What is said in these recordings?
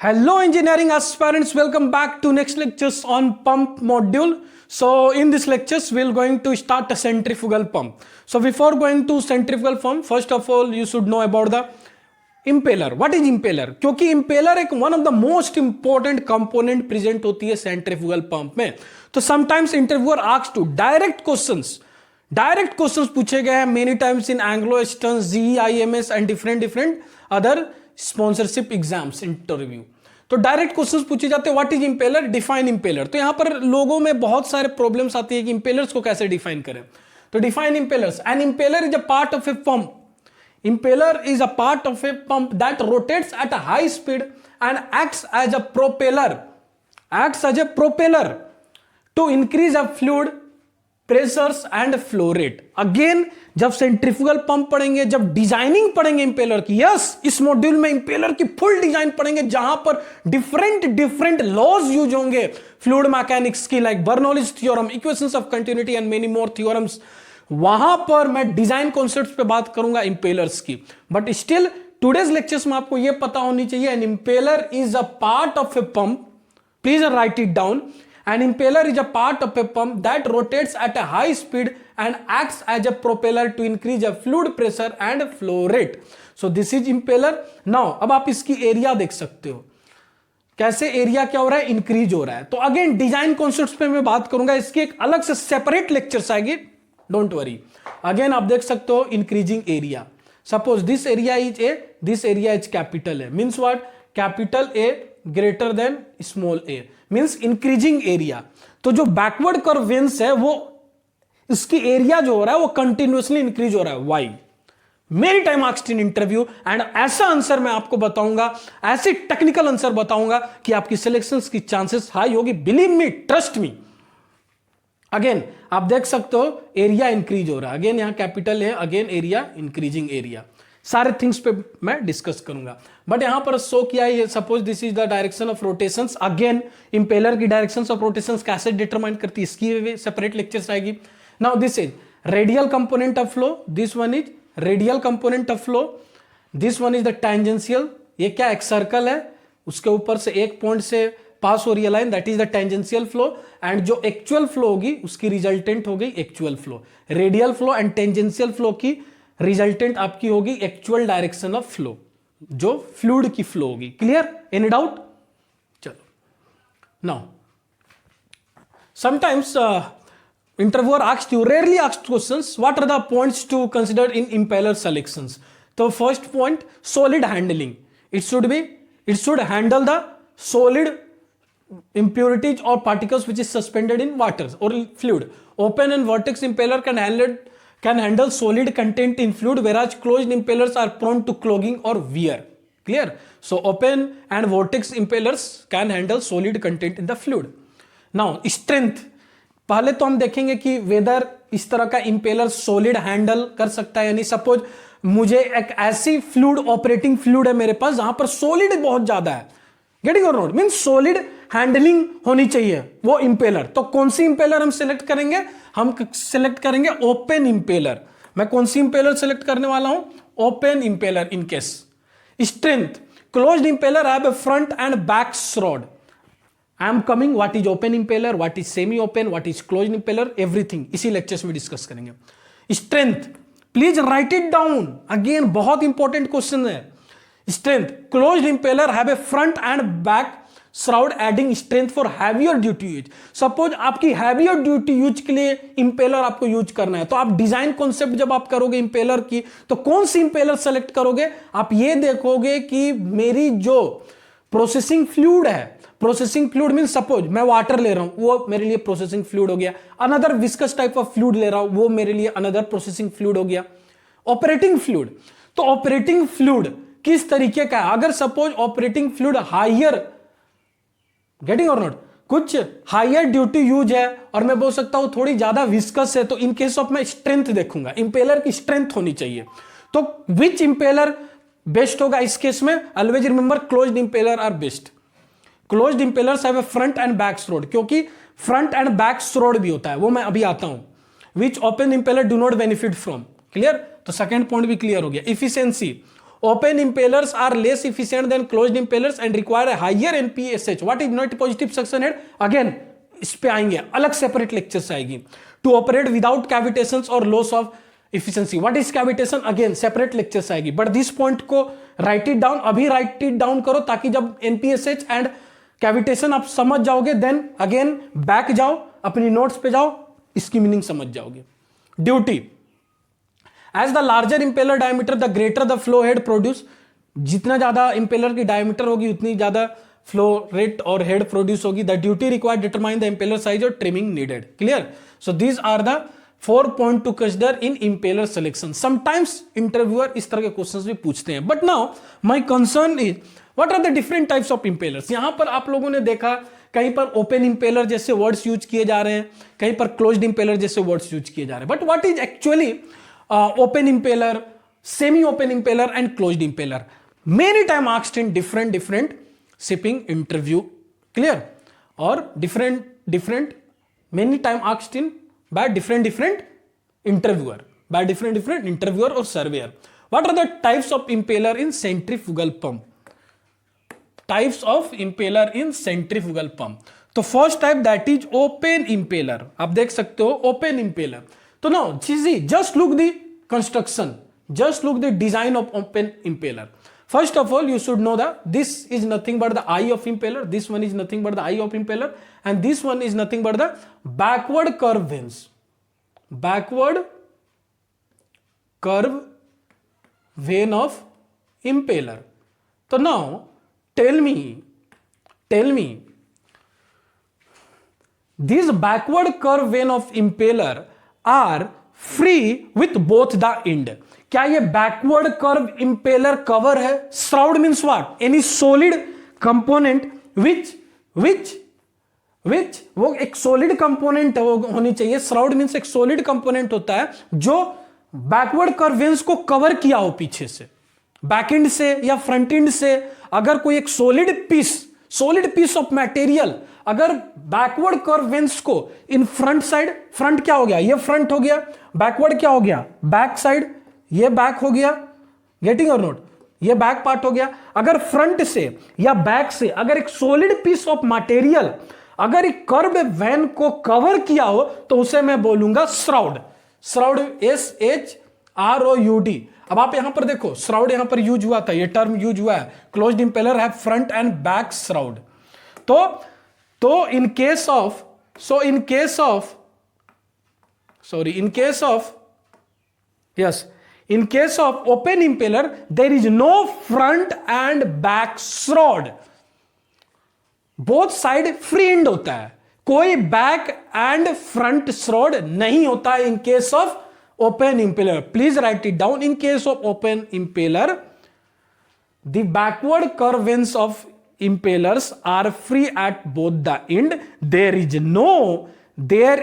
Hello engineering aspirants, welcome back to next lectures on pump module. So in this lectures we're going to start a centrifugal pump. So before going to centrifugal pump, first of all you should know about the impeller. What is impeller? क्योंकि impeller एक one of the most important component present होती है centrifugal pump में. तो sometimes interviewer asks to direct questions पूछे गए हैं many times in Anglo Eastern, GE, IMS and different other sponsorship exams interview. तो डायरेक्ट क्वेश्चंस पूछे जाते हैं. What is impeller, define impeller. तो यहां पर लोगों में बहुत सारे प्रॉब्लम्स आती है कि इंपेलर्स को कैसे डिफाइन करें. तो define impellers. An impeller is a part of a pump. Impeller is a part of a pump that rotates at a high speed and acts as a propeller to increase a fluid pressures and flow rate. Again जब centrifugal pump पढ़ेंगे, जब designing पढ़ेंगे impeller की, yes इस module में impeller की full design पढ़ेंगे जहां पर डिफरेंट लॉज यूज होंगे फ्लूइड मैकेनिक्स की, like Bernoulli's theorem, equations of continuity and many more theorems. वहां पर मैं डिजाइन कॉन्सेप्ट्स पे बात करूंगा इंपेलर्स की. बट स्टिल टुडेज लेक्चर्स में आपको यह पता होनी चाहिए an impeller is a part of a pump. Please write it down. An impeller is a part of a pump that rotates at a high speed and acts as a propeller to increase a fluid pressure and flow rate. So this is impeller. Now अब आप इसकी area देख सकते हो, कैसे area क्या हो रहा है, इंक्रीज हो रहा है. तो अगेन डिजाइन कॉन्सेप्ट्स पे मैं बात करूंगा, इसकी एक अलग से सेपरेट लेक्चर्स आएगी, डोंट वरी. अगेन आप देख सकते हो increasing area. Suppose this area is a, this area is capital A, means what, capital A greater than small A, means increasing area. तो जो बैकवर्ड कर्व वेन्स है वो, इसकी एरिया जो हो रहा है वो कंटिन्यूअसली इंक्रीज हो रहा है. वाई? मेरी time asked in interview and ऐसा आंसर मैं आपको बताऊंगा, ऐसे टेक्निकल आंसर बताऊंगा कि आपकी सिलेक्शन की चांसेस हाई होगी. Believe me, trust me. Again आप देख सकते हो एरिया इंक्रीज हो रहा है. अगेन यहां कैपिटल है, अगेन एरिया, इंक्रीजिंग एरिया. सारे थिंग्स पे मैं डिस्कस करूंगा. बट यहां पर शो किया है, suppose this is the direction of rotations. Again impeller की डायरेक्शन ऑफ रोटेशंस कैसे डिटरमाइन करती है, इसकी सेपरेट लेक्चर्स आएगी. Now this is radial component of flow, this one is radial component of flow, this one is the tangential. ये क्या, एक circle है, उसके ऊपर से एक पॉइंट से पास हो रही है line, that is the tangential flow. And जो एक्चुअल फ्लो होगी उसकी रिजल्टेंट हो गई actual flow. Radial flow and tangential flow की रिजल्टेंट आपकी होगी एक्चुअल डायरेक्शन ऑफ फ्लो, जो फ्लूइड की फ्लो होगी. क्लियर? Any doubt? चलो. Now sometimes interviewer asked you, rarely asked questions, what are the points to consider in impeller selections. तो first point, solid handling. It should handle the solid impurities or particles which is suspended in water or fluid. Open and vortex impeller can handle solid content in fluid, whereas closed impellers are prone to clogging or wear. Clear? So open and vortex impellers can handle solid content in the fluid. Now strength, पहले तो हम देखेंगे कि weather इस तरह का impeller solid handle कर सकता है या नहीं. सपोज मुझे एक ऐसी फ्लूइड, ऑपरेटिंग फ्लूइड है मेरे पास जहां पर सॉलिड बहुत ज्यादा है, गेटिंग और नॉट, मीन सॉलिड हैंडलिंग होनी चाहिए वो इंपेलर. तो कौन सी इंपेलर हम सिलेक्ट करेंगे, हम सिलेक्ट करेंगे ओपन इंपेलर. मैं कौन सी इंपेलर सिलेक्ट करने वाला हूं, open impeller in case. Strength, closed impeller have a front and back shroud. I am coming, what is open impeller, what is semi open, what is closed impeller, everything इसी lectures में discuss करेंगे. Strength, please write it down. Again बहुत important question है. Strength, closed impeller have a front and back shroud adding strength for heavier duty use. Suppose आपकी heavier duty use के लिए impeller आपको use करना है, तो आप डिजाइन कॉन्सेप्ट जब आप करोगे impeller की, तो कौन सी impeller सेलेक्ट करोगे, आप ये देखोगे कि मेरी जो प्रोसेसिंग फ्लूइड है, प्रोसेसिंग फ्लूइड मीन सपोज मैं वाटर ले रहा हूं, वो मेरे लिए प्रोसेसिंग फ्लूइड हो गया. Another viscous type of fluid ले रहा हूं, वो मेरे लिए अनदर प्रोसेसिंग फ्लूइड हो गया. ऑपरेटिंग फ्लूइड, तो ऑपरेटिंग फ्लूइड किस तरीके का है. अगर suppose operating fluid higher, getting और नॉट, कुछ हायर ड्यूटी यूज है और मैं बोल सकता हूं थोड़ी ज्यादा विस्कस है, तो इन केस ऑफ मैं स्ट्रेंथ देखूंगा, इंपेलर की स्ट्रेंथ होनी चाहिए. तो विच इंपेलर बेस्ट होगा इस केस में, always remember closed impeller are best. Closed impellers have a front and back shroud, क्योंकि फ्रंट एंड बैक श्रॉड भी होता है, वो मैं अभी आता हूं. Which open impeller do not benefit from. Clear? तो सेकेंड पॉइंट भी क्लियर हो गया. Efficiency, open impellers are less efficient than closed impellers and require a higher NPSH. What is net positive suction head? Again इस पे आएंगे, अलग separate lecture से आएगी. टू ऑपरेट विदाउट कैविटेशंस और loss of efficiency. What is cavitation? Again separate lecture से आएगी. But this point को राइट इट डाउन, अभी राइट इट डाउन करो ताकि जब एनपीएसएच एंड कैविटेशन आप समझ जाओगे देन अगेन बैक जाओ, अपनी नोट्स पे जाओ, इसकी मीनिंग समझ जाओगे. Duty. As the larger impeller diameter the greater the flow head produce. जितना ज्यादा इंपेलर की डायमीटर होगी उतनी ज्यादा फ्लो रेट और हेड प्रोड्यूस होगी. The duty required determine the impeller size और trimming needed. Clear? So these are the 4 point to consider in impeller selection. Sometimes interviewer इस तरह के क्वेश्चंस भी पूछते हैं. But now my concern is what are the different types of impellers. यहां पर आप लोगों ने देखा कहीं पर ओपन इंपेलर जैसे वर्ड्स यूज किए जा रहे हैं, कहीं पर क्लोज्ड इंपेलर जैसे वर्ड्स यूज किए जा रहे हैं. But what is actually open impeller, semi open impeller and closed impeller? Many time asked in different shipping interview. Clear? और different many time asked in by different interviewer or surveyor. What are the types of impeller in centrifugal pump? Types of impeller in centrifugal pump. तो first type that is open impeller. आप देख सकते हो open impeller. तो now just look the construction, just look the design of open impeller. First of all, you should know that this is nothing but the eye of impeller, this one is nothing but the eye of impeller, and this one is nothing but the backward curve vanes. Backward curve vane of impeller. So now tell me, these backward curve vane of impeller are free with both the end. क्या ये backward curve impeller cover है? Shroud means what? Any solid component विच वो एक solid component होनी चाहिए. Shroud means एक solid component होता है जो बैकवर्ड कर्व वेन्स को कवर किया हो पीछे से, बैक एंड से या फ्रंट एंड से. अगर कोई एक सॉलिड पीस ऑफ मटेरियल अगर बैकवर्ड कर्व वेन्स को इन फ्रंट साइड, फ्रंट क्या हो गया? ये फ्रंट हो गया. बैकवर्ड क्या हो गया? Back side. ये बैक हो गया. गेटिंग और नोट? ये बैक पार्ट हो गया. अगर फ्रंट से या बैक से अगर एक सॉलिड पीस ऑफ मटेरियल अगर एक कर्व वैन को कवर किया हो तो उसे मैं बोलूंगा श्राउड. Shroud SHROUD. अब आप यहां पर देखो श्राउड यहां पर यूज हुआ था, ये टर्म यूज हुआ है. क्लोज्ड इंपेलर है फ्रंट एंड बैक श्राउड. तो in case of open impeller there is no front and back shroud. Both side free and होता है, कोई बैक एंड फ्रंट श्रॉड नहीं होता है in case of open impeller. Please write it down. In case of open impeller the backward curve veins of impellers are free at both the end. There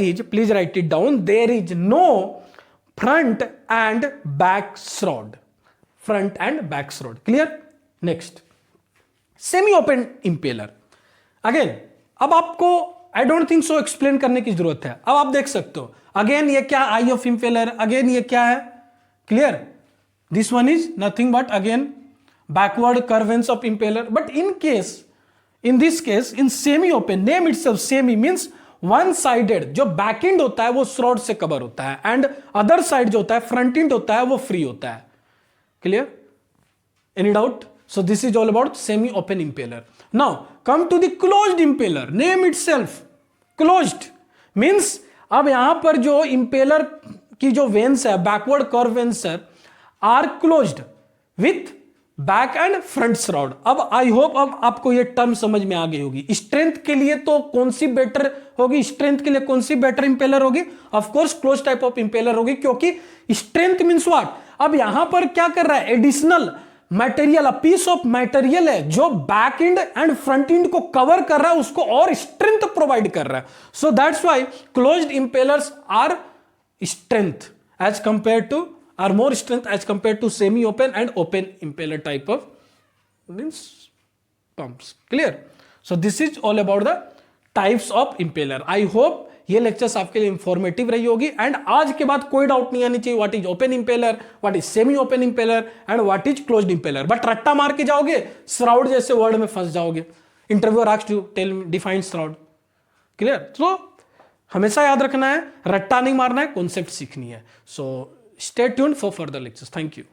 is, please write it down, there is no front and back shroud. Clear? Next, semi open impeller. Again, अब आपको I don't think so explain करने की जरूरत है. अब आप देख सकते हो अगेन ये क्या? आई ऑफ इंपेलर. अगेन ये क्या है? Clear? This one is nothing but again backward curvens of impeller. But in this case in semi open, name itself semi means one sided. जो बैक एंड होता है वो श्रॉड से कवर होता है एंड अदर साइड जो होता है फ्रंट एंड होता है वो फ्री होता है. Clear? Any doubt? So this is all about semi open impeller. Now come to the closed impeller. Name itself closed means अब यहां पर जो impeller की जो वेन्स है, बैकवर्ड कर्व वेन्स है, are closed with back and front shroud. अब I hope अब आपको ये टर्म समझ में आ गई होगी. स्ट्रेंथ के लिए तो कौन सी बेटर होगी? स्ट्रेंथ के लिए कौन सी बेटर इंपेलर होगी? Of course close type of impeller होगी, क्योंकि स्ट्रेंथ मींस व्हाट? अब यहां पर क्या कर रहा है? Additional material, a piece of material है जो back end end front end को कवर कर रहा है, उसको और स्ट्रेंथ प्रोवाइड कर रहा है. So that's why closed impellers are strength as compare to are more strength as compared to semi open and open impeller type of means pumps. Clear? So this is all about the types of impeller. I hope ये lectures आपके लिए informative रही होगी and आज के बाद कोई doubt नहीं आनी चाहिए what is open impeller, what is semi open impeller and what is closed impeller. But रट्टा मार के जाओगे श्राउड जैसे वर्ड में फंस जाओगे। Interviewer asked you tell me define shroud, clear. तो हमेशा याद रखना है, रट्टा नहीं मारना है, कॉन्सेप्ट सीखनी है। So stay tuned for further lectures. Thank you.